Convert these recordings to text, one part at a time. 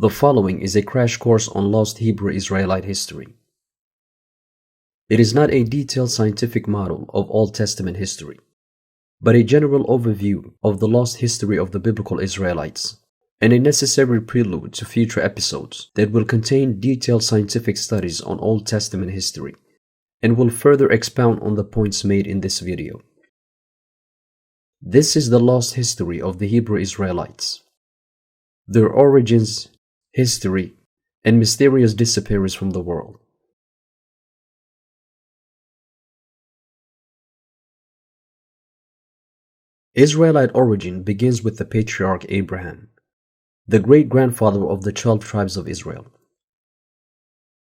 The following is a crash course on lost Hebrew Israelite history. It is not a detailed scientific model of Old Testament history, but a general overview of the lost history of the biblical Israelites, and a necessary prelude to future episodes that will contain detailed scientific studies on Old Testament history, and will further expound on the points made in this video. This is the lost history of the Hebrew Israelites, their origins, history, and mysterious disappearance from the world. Israelite origin begins with the patriarch Abraham, the great-grandfather of the 12 tribes of Israel.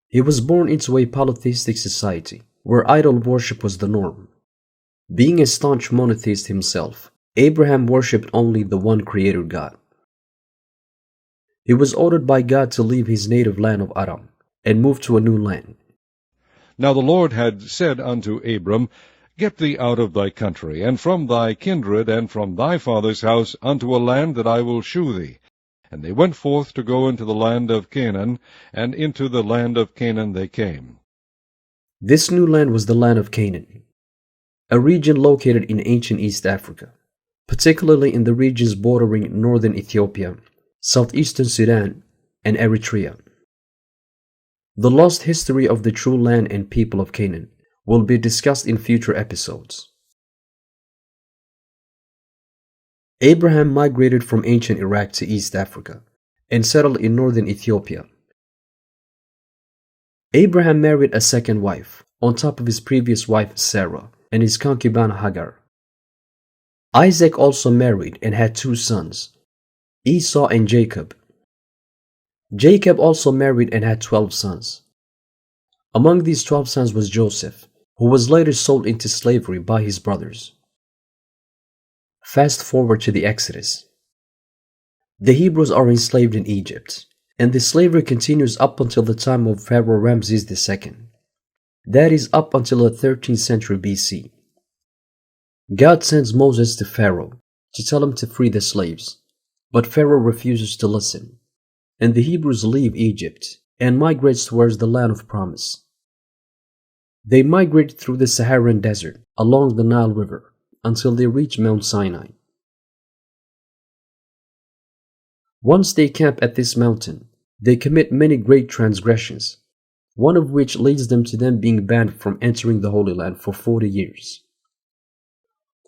He was born into a polytheistic society where idol worship was the norm. Being a staunch monotheist himself, Abraham worshipped only the one creator God. He was ordered by God to leave his native land of Aram and move to a new land. Now the Lord had said unto Abram, Get thee out of thy country, and from thy kindred, and from thy father's house, unto a land that I will shew thee. And they went forth to go into the land of Canaan, and into the land of Canaan they came. This new land was the land of Canaan, a region located in ancient East Africa, particularly in the regions bordering northern Ethiopia, southeastern Sudan, and Eritrea. The lost history of the true land and people of Canaan will be discussed in future episodes. Abraham migrated from ancient Iraq to East Africa and settled in northern Ethiopia. Abraham married a second wife on top of his previous wife Sarah and his concubine Hagar. Isaac also married and had 2 sons, Esau and Jacob. Jacob also married and had 12 sons. Among these 12 sons was Joseph, who was later sold into slavery by his brothers. Fast forward to the Exodus. The Hebrews are enslaved in Egypt, and the slavery continues up until the time of Pharaoh Ramses II. That is up until the 13th century BC. God sends Moses to Pharaoh to tell him to free the slaves, but Pharaoh refuses to listen, and the Hebrews leave Egypt and migrate towards the land of promise. They migrate through the Saharan desert along the Nile River until they reach Mount Sinai. Once they camp at this mountain, they commit many great transgressions, one of which leads them to them being banned from entering the Holy Land for 40 years.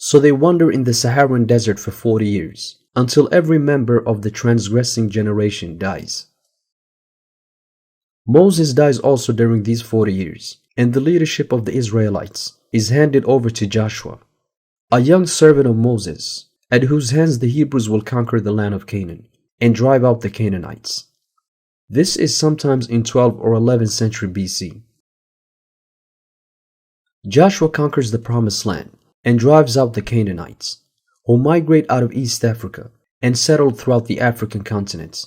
So they wander in the Saharan desert for 40 years, until every member of the transgressing generation dies. Moses dies also during these 40 years, and the leadership of the Israelites is handed over to Joshua, a young servant of Moses, at whose hands the Hebrews will conquer the land of Canaan and drive out the Canaanites. This is sometimes in 12th or 11th century BC. Joshua conquers the Promised Land and drives out the Canaanites, who migrate out of East Africa and settle throughout the African continent.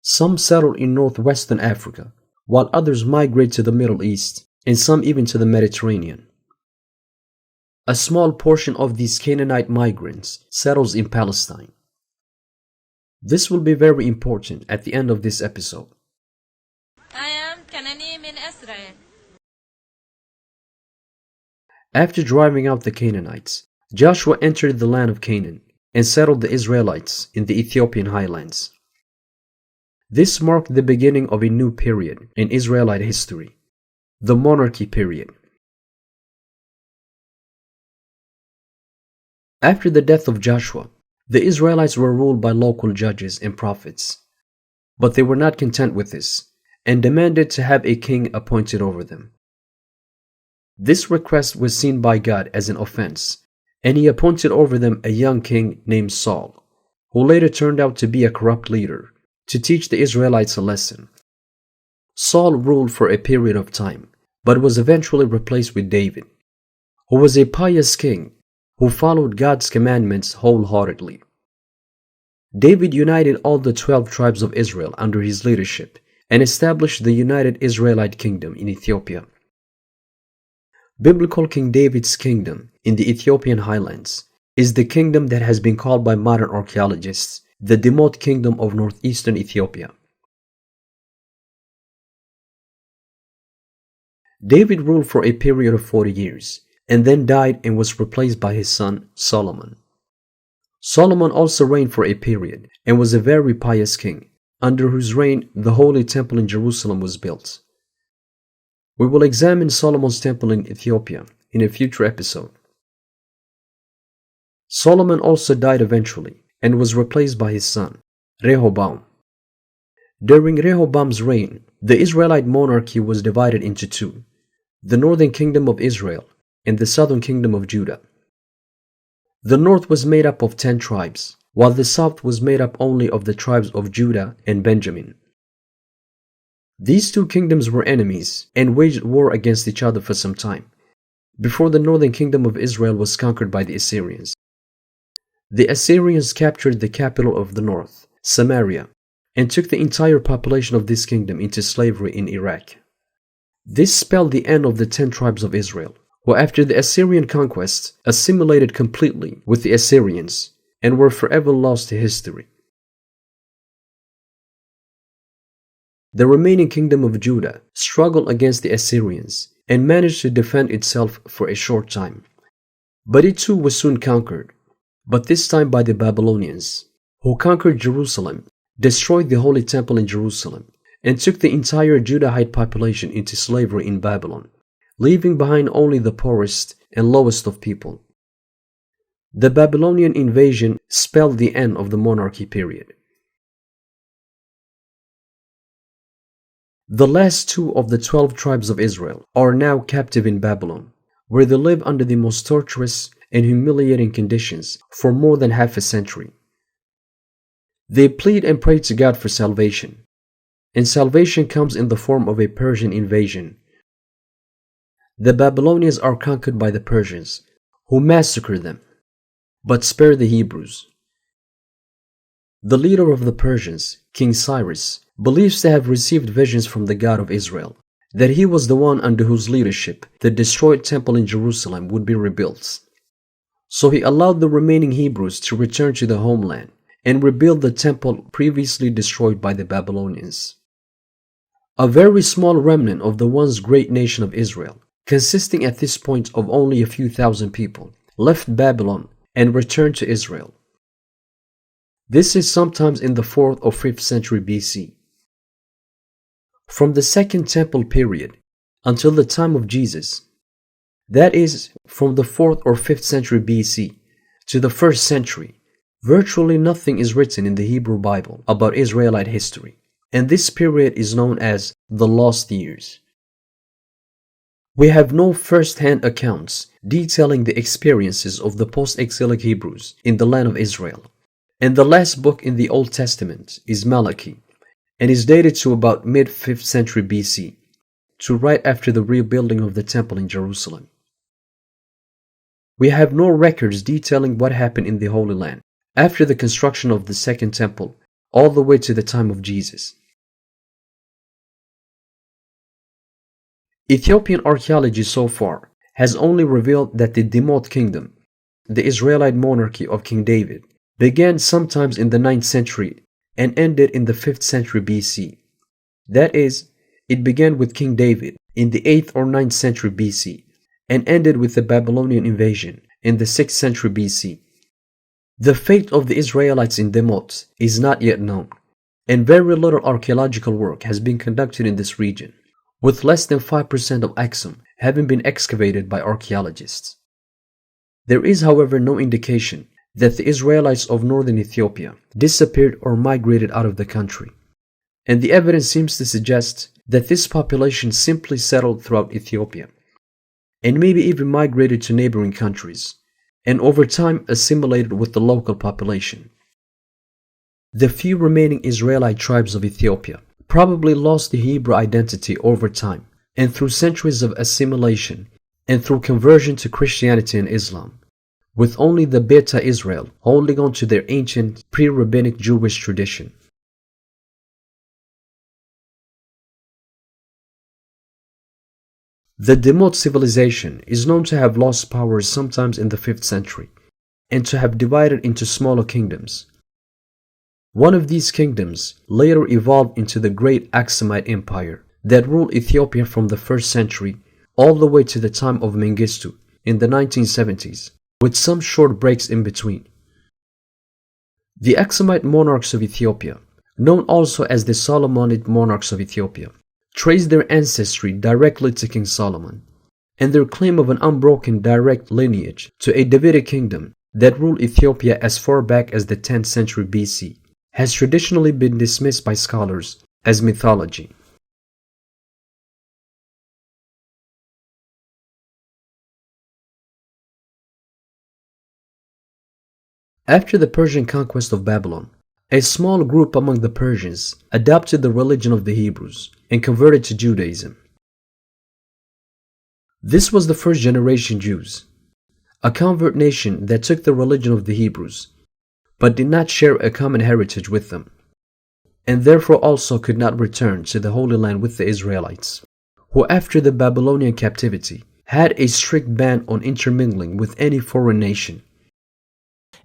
Some settle in northwestern Africa, while others migrate to the Middle East, and some even to the Mediterranean. A small portion of these Canaanite migrants settles in Palestine. This will be very important at the end of this episode. I am Canaanim in Israel. After driving out the Canaanites, Joshua entered the land of Canaan and settled the Israelites in the Ethiopian highlands. This marked the beginning of a new period in Israelite history, the monarchy period. After the death of Joshua, the Israelites were ruled by local judges and prophets, but they were not content with this and demanded to have a king appointed over them. This request was seen by God as an offense, and he appointed over them a young king named Saul, who later turned out to be a corrupt leader, to teach the Israelites a lesson. Saul ruled for a period of time, but was eventually replaced with David, who was a pious king who followed God's commandments wholeheartedly. David united all the 12 tribes of Israel under his leadership and established the United Israelite Kingdom in Ethiopia. Biblical King David's kingdom in the Ethiopian highlands is the kingdom that has been called by modern archaeologists the Demot Kingdom of northeastern Ethiopia. David ruled for a period of 40 years, and then died and was replaced by his son Solomon. Solomon also reigned for a period, and was a very pious king, under whose reign the Holy Temple in Jerusalem was built. We will examine Solomon's temple in Ethiopia in a future episode. Solomon also died eventually, and was replaced by his son, Rehoboam. During Rehoboam's reign, the Israelite monarchy was divided into two, the northern kingdom of Israel and the southern kingdom of Judah. The north was made up of 10 tribes, while the south was made up only of the tribes of Judah and Benjamin. These two kingdoms were enemies and waged war against each other for some time, before the northern kingdom of Israel was conquered by the Assyrians. The Assyrians captured the capital of the north, Samaria, and took the entire population of this kingdom into slavery in Iraq. This spelled the end of the 10 tribes of Israel, who after the Assyrian conquest assimilated completely with the Assyrians and were forever lost to history. The remaining kingdom of Judah struggled against the Assyrians and managed to defend itself for a short time. But it too was soon conquered, but this time by the Babylonians, who conquered Jerusalem, destroyed the Holy Temple in Jerusalem, and took the entire Judahite population into slavery in Babylon, leaving behind only the poorest and lowest of people. The Babylonian invasion spelled the end of the monarchy period. The last 2 of the 12 tribes of Israel are now captive in Babylon, where they live under the most torturous and humiliating conditions for more than half a century. They plead and pray to God for salvation, and salvation comes in the form of a Persian invasion. The Babylonians are conquered by the Persians, who massacre them, but spare the Hebrews. The leader of the Persians, King Cyrus, believes to have received visions from the God of Israel, that he was the one under whose leadership the destroyed temple in Jerusalem would be rebuilt. So he allowed the remaining Hebrews to return to the homeland and rebuild the temple previously destroyed by the Babylonians. A very small remnant of the once great nation of Israel, consisting at this point of only a few thousand people, left Babylon and returned to Israel. This is sometimes in the 4th or 5th century BC. From the Second Temple period until the time of Jesus, that is, from the 4th or 5th century BC to the 1st century, virtually nothing is written in the Hebrew Bible about Israelite history, and this period is known as the Lost Years. We have no first-hand accounts detailing the experiences of the post-exilic Hebrews in the land of Israel, and the last book in the Old Testament is Malachi, and is dated to about mid-5th century BC, to right after the rebuilding of the temple in Jerusalem. We have no records detailing what happened in the Holy Land after the construction of the Second Temple all the way to the time of Jesus. Ethiopian archaeology so far has only revealed that the Demot Kingdom, the Israelite monarchy of King David, began sometimes in the 9th century and ended in the 5th century BC. That is, it began with King David in the 8th or 9th century BC and ended with the Babylonian invasion in the 6th century BC. The fate of the Israelites in Demot is not yet known, and very little archaeological work has been conducted in this region, with less than 5% of Aksum having been excavated by archaeologists. There is, however, no indication that the Israelites of northern Ethiopia disappeared or migrated out of the country, and the evidence seems to suggest that this population simply settled throughout Ethiopia, and maybe even migrated to neighboring countries, and over time assimilated with the local population. The few remaining Israelite tribes of Ethiopia probably lost the Hebrew identity over time, and through centuries of assimilation, and through conversion to Christianity and Islam, with only the Beta Israel holding on to their ancient pre-rabbinic Jewish tradition. The Demot civilization is known to have lost power sometimes in the 5th century, and to have divided into smaller kingdoms. One of these kingdoms later evolved into the great Aksumite Empire that ruled Ethiopia from the 1st century all the way to the time of Mengistu in the 1970s, with some short breaks in between. The Aksumite monarchs of Ethiopia, known also as the Solomonid monarchs of Ethiopia, trace their ancestry directly to King Solomon, and their claim of an unbroken direct lineage to a Davidic kingdom that ruled Ethiopia as far back as the 10th century BC has traditionally been dismissed by scholars as mythology. After the Persian conquest of Babylon, a small group among the Persians adopted the religion of the Hebrews and converted to Judaism. This was the first generation Jews, a convert nation that took the religion of the Hebrews, but did not share a common heritage with them, and therefore also could not return to the Holy Land with the Israelites, who after the Babylonian captivity had a strict ban on intermingling with any foreign nation.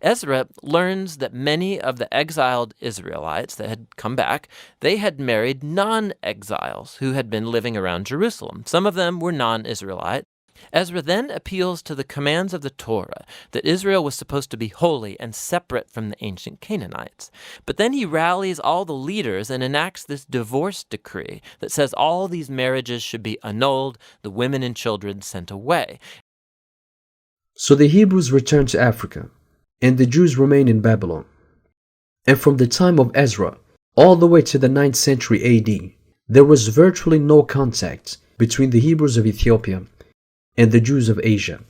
Ezra learns that many of the exiled Israelites that had come back, they had married non-exiles who had been living around Jerusalem. Some of them were non-Israelite. Ezra then appeals to the commands of the Torah that Israel was supposed to be holy and separate from the ancient Canaanites. But then he rallies all the leaders and enacts this divorce decree that says all these marriages should be annulled, the women and children sent away. So the Hebrews returned to Africa, and the Jews remained in Babylon. And from the time of Ezra all the way to the 9th century AD, there was virtually no contact between the Hebrews of Ethiopia and the Jews of Asia.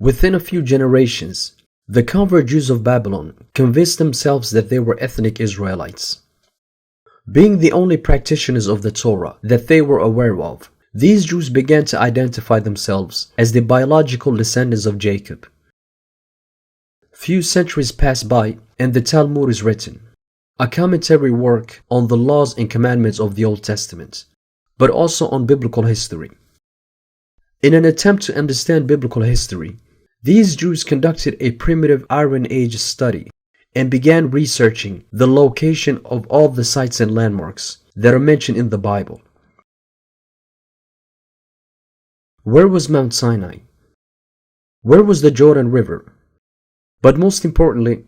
Within a few generations, the convert Jews of Babylon convinced themselves that they were ethnic Israelites. Being the only practitioners of the Torah that they were aware of, these Jews began to identify themselves as the biological descendants of Jacob. Few centuries pass by and the Talmud is written, a commentary work on the laws and commandments of the Old Testament, but also on biblical history. In an attempt to understand biblical history, these Jews conducted a primitive Iron Age study and began researching the location of all the sites and landmarks that are mentioned in the Bible. Where was Mount Sinai? Where was the Jordan River? But most importantly,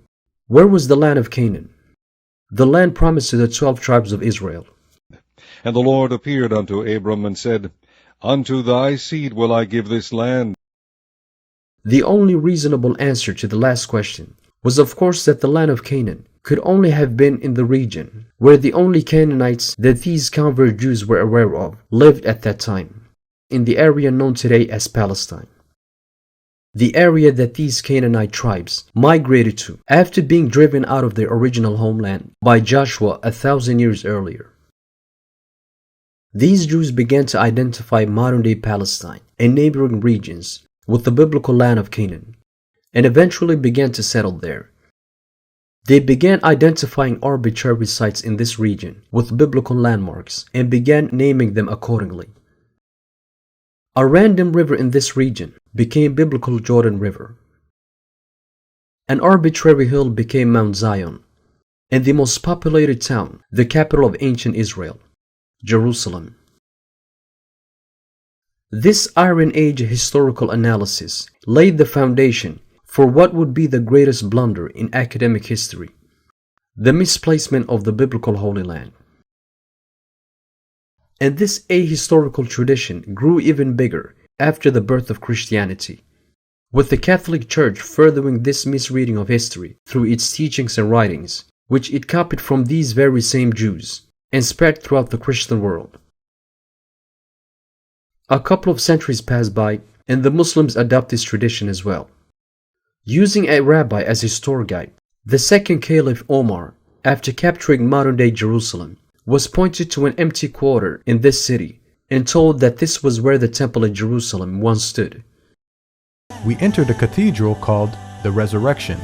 where was the land of Canaan, the land promised to the 12 tribes of Israel? And the Lord appeared unto Abram and said, Unto thy seed will I give this land. The only reasonable answer to the last question was of course that the land of Canaan could only have been in the region where the only Canaanites that these convert Jews were aware of lived at that time, in the area known today as Palestine. The area that these Canaanite tribes migrated to after being driven out of their original homeland by Joshua 1,000 years earlier. These Jews began to identify modern-day Palestine and neighboring regions with the biblical land of Canaan, and eventually began to settle there. They began identifying arbitrary sites in this region with biblical landmarks and began naming them accordingly. A random river in this region became biblical Jordan River. An arbitrary hill became Mount Zion, and the most populated town, the capital of ancient Israel, Jerusalem. This Iron Age historical analysis laid the foundation for what would be the greatest blunder in academic history, the misplacement of the biblical Holy Land. And this ahistorical tradition grew even bigger after the birth of Christianity, with the Catholic Church furthering this misreading of history through its teachings and writings, which it copied from these very same Jews and spread throughout the Christian world. A couple of centuries pass by and the Muslims adopt this tradition as well. Using a rabbi as his tour guide, the second Caliph Omar, after capturing modern-day Jerusalem, was pointed to an empty quarter in this city and told that this was where the temple in Jerusalem once stood. We entered a cathedral called the Resurrection.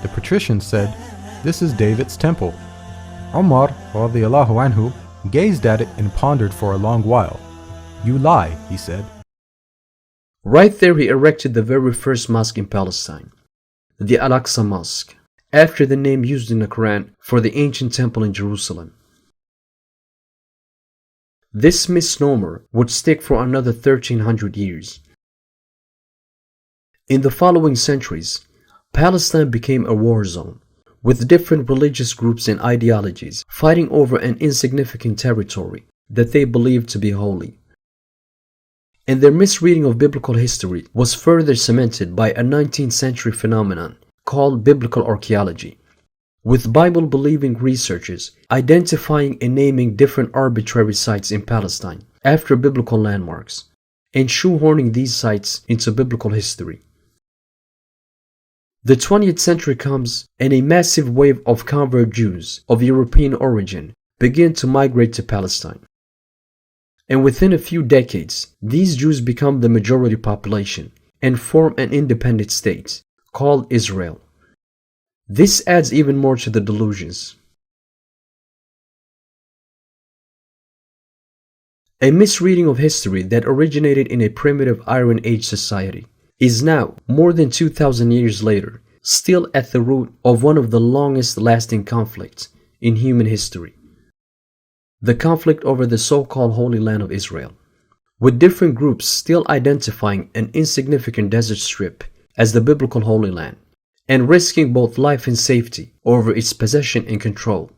The patrician said, "This is David's temple." Omar radiallahu anhu gazed at it and pondered for a long while. "You lie," he said. Right there he erected the very first mosque in Palestine, the Al-Aqsa Mosque, after the name used in the Quran for the ancient temple in Jerusalem. This misnomer would stick for another 1300 years. In the following centuries, Palestine became a war zone, with different religious groups and ideologies fighting over an insignificant territory that they believed to be holy. And their misreading of biblical history was further cemented by a 19th century phenomenon called biblical archaeology, with Bible-believing researchers identifying and naming different arbitrary sites in Palestine after biblical landmarks, and shoehorning these sites into biblical history. The 20th century comes, and a massive wave of convert Jews of European origin begin to migrate to Palestine. And within a few decades, these Jews become the majority population and form an independent state called Israel. This adds even more to the delusions. A misreading of history that originated in a primitive Iron Age society is now, more than 2,000 years later, still at the root of one of the longest lasting conflicts in human history. The conflict over the so-called Holy Land of Israel, with different groups still identifying an insignificant desert strip as the biblical Holy Land, and risking both life and safety over its possession and control.